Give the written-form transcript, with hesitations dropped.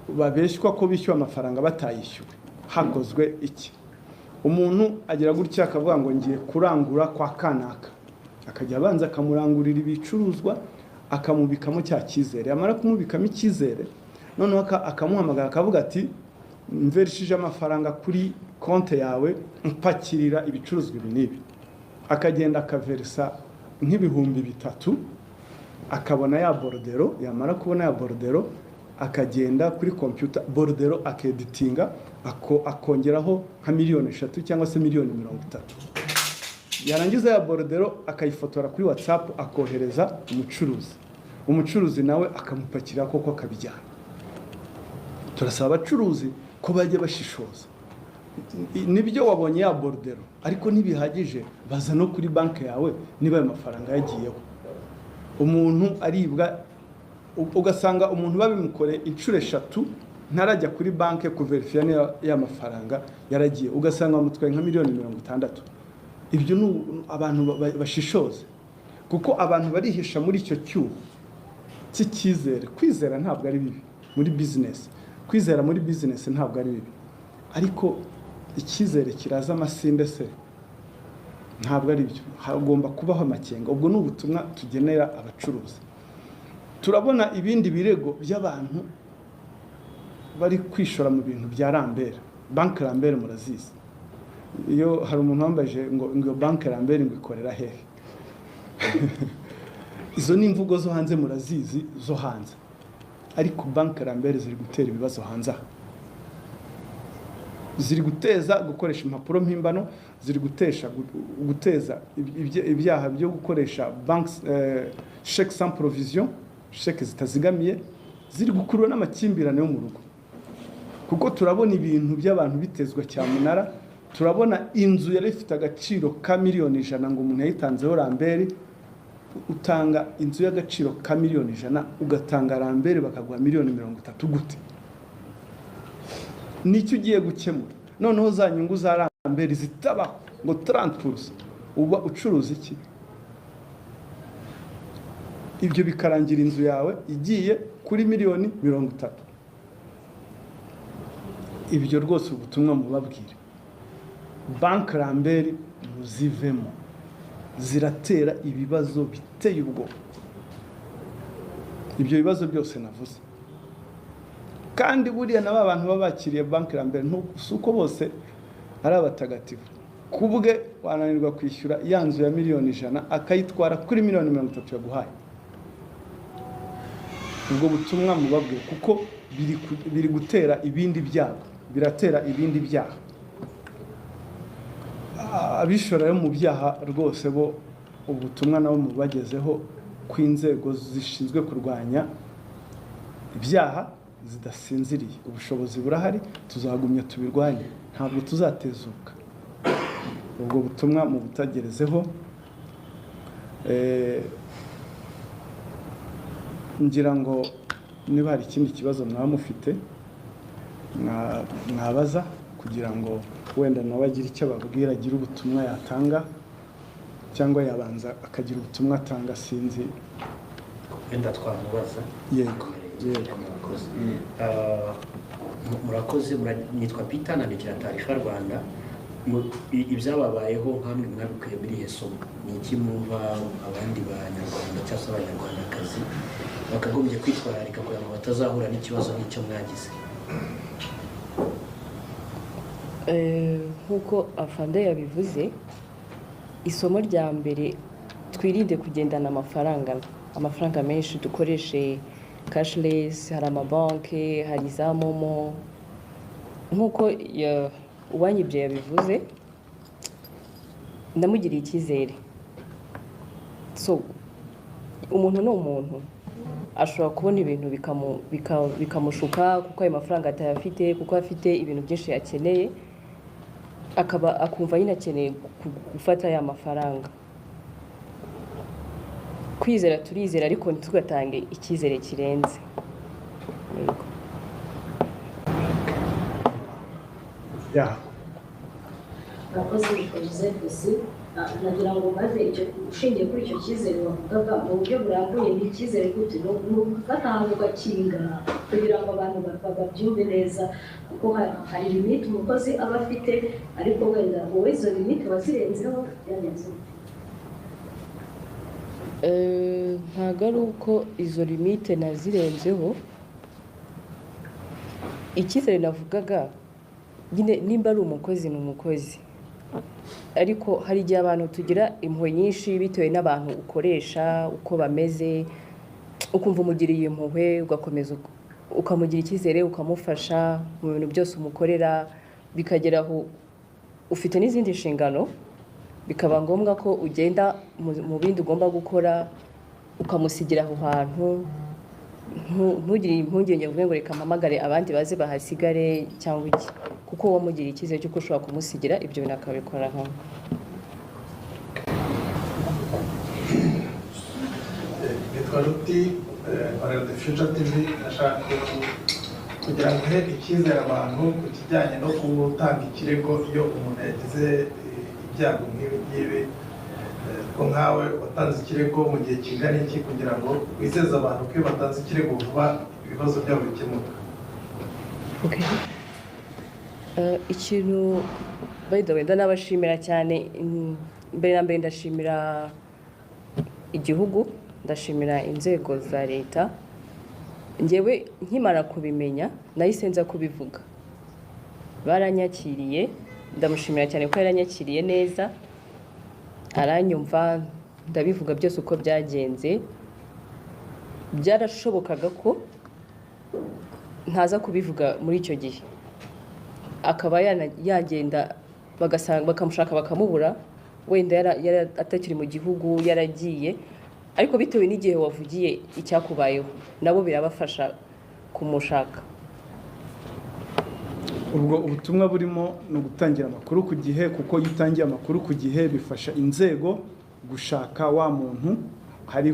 babeshywa ko bishyuye amafaranga batayishyuwe. Hakozwe iki? Umuntu agira gutya akavuga ngo ngiye kurangura kwa kanaka, akajya abanza akamurangurira ibicuruzwa, akamubikamo cya cyizere. Amara kumubikamo icyizere, noneho akamuhamagara akavuga ati mverishije amafaranga kuri konte yawe, mpakirira ibicuruzwa ibi n'ibi. Akagenda akaverisa nk'ibihumbi 3, akabona ya borodero. Yamara kubona ya borodero, akagenda kuri computer borodero akeditinga, akongeraho nka 3 cyangwa se 3 30. Yarangiza ya borodero akayifotora kuri WhatsApp akohereza umucuruzi nawe akamupakira koko akabijyana. Turasaba abacuruzi ko bajye bashishoza. Nibyo wabonye ya borodero, ariko ntibihagije, baza no kuri banki yawe niba ayo mafaranga yagiyeho. Umuntu aribwa, ugasanga umuntu babimukore inshuro 3 ntarajya kuri banki kuverifiya ya mafaranga yaragiye, ugasanga bamutwaye nka 60,000,000. Ibyo ni abantu bashishoze, kuko abantu barihisha muri icyo cyuho cy'icyizere. Kwizera ntabwo ari bibi muri business, kwizera muri business ntabwo ari bibi, ariko icyizere kiraza amasinde se ntabwo ari byo. Hagomba kubaho amakenga. Ubwo ni ubutumwa tugenera abacuruzi. Turabona ibindi birego by'abantu bari kwishora mu bintu bya Rambere. Banki Rambere murazizi. Iyo hari umuntu wambaje ngo banki Rambere ngo ikorera hehe. Izo ni imvugo zo hanze murazizi, zo hanze. Ariko banki Rambere ziri gutera ibibazo hanze. Ziri guteza gukoresha impapuro mpimbano, ziri guteza ibyaha byo gukoresha chèque sans provision, chèque zitazigamiye, ziri gukurura n'amakimbirane yo mu rugo. Kuko turabona ibintu by'abantu bitezwa cyamunara. Turabona inzu yari ifite agaciro ka 1,100,000 ngo umuntu yayitanzeho Rambere. Utanga inzu y'agaciro ka 1,100,000 ugatanga Rambere bakaguha 30,000,000 gute? Nicyo ugiye gukemura. Noneho za nyungu za Rambere zitaba ngo 30%, uba ucuruza iki? Ibyo bikarangira inzu yawe igiye kuri 30,000,000. Ibyo rwose ubutumwa mubabwire. Banki Rambere muzivemo, ziratera ibibazo biteye ubwoba. Ibyo bibazo byose navuze. Kandi buriya naba abantu babakiriye banki Rambere ntuko bose ari abatagatifu. Kubwe wananirwa kwishyura yanzu ya 1,100,000 akayitwara kuri 30,000,000 yaguhaye. Ubwo butumwa mubabwiye, kuko biri gutera ibindi byago, biratera ibindi byaha. Abishora mu byaha rwose bo ubutumwa nabo mubagezeho kw'inzego zishinzwe kurwanya ibyaha zidasinziriye. Ubushobozi burahari, tuzagumya tubirwanye, ntabwo tuzatezuka. Ubwo butumwa mu butagerezeho. Ngira ngo niba hari ikindi kibazo mwaba mufite mwabaza, kugira ngo wenda nawe agira icyo ababwira, agira ubutumwa yatanga, cyangwa yabanza akagira ubutumwa atanga. Sinzi wenda twamubaza. Yego. Murakoze. Nitwa Peter, nandikira Tarifa Rwanda. Ibyababayeho nkamwe mwabikuye muri Yesomo, ni iki mwumva abandi banyarwanda cyangwa se abanyarwandakazi bakagombye kwitwararika kugira ngo batazahura n'ikibazo nk'icyo mwagize? Nk'uko afande yabivuze, isomo rya mbere, twirinde kugendana amafaranga menshi, dukoreshe cashless. Hari amabanki, hari za momo. Nk'uko uwanyibye yabivuze, ndamugiriye icyizere. So umuntu ni umuntu, ashobora kubona ibintu bikamushuka kuko ayo mafaranga atayafite, kuko afite ibintu byinshi yakeneye, akumva nyine akeneye gufata ya mafaranga. Kwizera turizera, ariko ntitugatange icyizere kirenze. Abakozi bikoze gusi nagira ngo maze icyo ushingiye kuri icyo cyizere wavugaga mu buryo burambuye. Ni icyizere gute? Ni ugufata ahantu ugakinga kugira ngo abantu babyumve neza, kuko hari limite umukozi aba afite, ariko wenda wowe izo limite wazirenzeho byagenze bite? Ntabwo ari uko izo limite nazirenzeho. Icyizere navugaga nyine nimba ari umukozi ni umukozi, ariko hari igihe abantu tugira impuhwe nyinshi bitewe n'abantu ukoresha uko bameze, ukumva umugiriye impuhwe ugakomeza ukamugira icyizere ukamufasha mu bintu byose umukorera, bikagera aho ufite n'izindi nshingano bikaba ngombwa ko ugenda mu bindi ugomba gukora ukamusigira aho hantu, ntugire impungenge ngo reka mpamagare abandi baze bahasigare cyangwa iki, kuko wamugiriye icyizere cy'uko ushobora kumusigira ibyo bintu akabikora hamwe. Nitwa Ruti, nkorera The Future TV. Ndashaka kugira ngo he icyizere abantu ku kijyanye no gutanga ikirego iyo umuntu yagize ibyago nk'ibi, ko nkawe watanze ikirego mu gihe kingana iki kugira ngo wizeze abantu ko iyo batanze ikirego vuba ibibazo byabo bikemuka? Ikintu by the way ndanabashimira cyane. Mbere na mbere ndashimira igihugu, ndashimira inzego za leta. Njyewe nkimara kubimenya nahise nza kubivuga, baranyakiriye, ndamushimira cyane ko yaranyakiriye neza, aranyumva, ndabivuga byose uko byagenze. Byarashobokaga ko ntaza kubivuga muri icyo gihe, akaba yagenda bakamushaka bakamubura, wenda atakiri mu gihugu yaragiye, ariko bitewe n'igihe wavugiye icyakubayeho nabo birabafasha kumushaka. ubwo ubutumwa burimo ni ugutangira amakuru ku gihe, kuko iyo utangiye amakuru ku gihe bifasha inzego gushaka wa muntu hari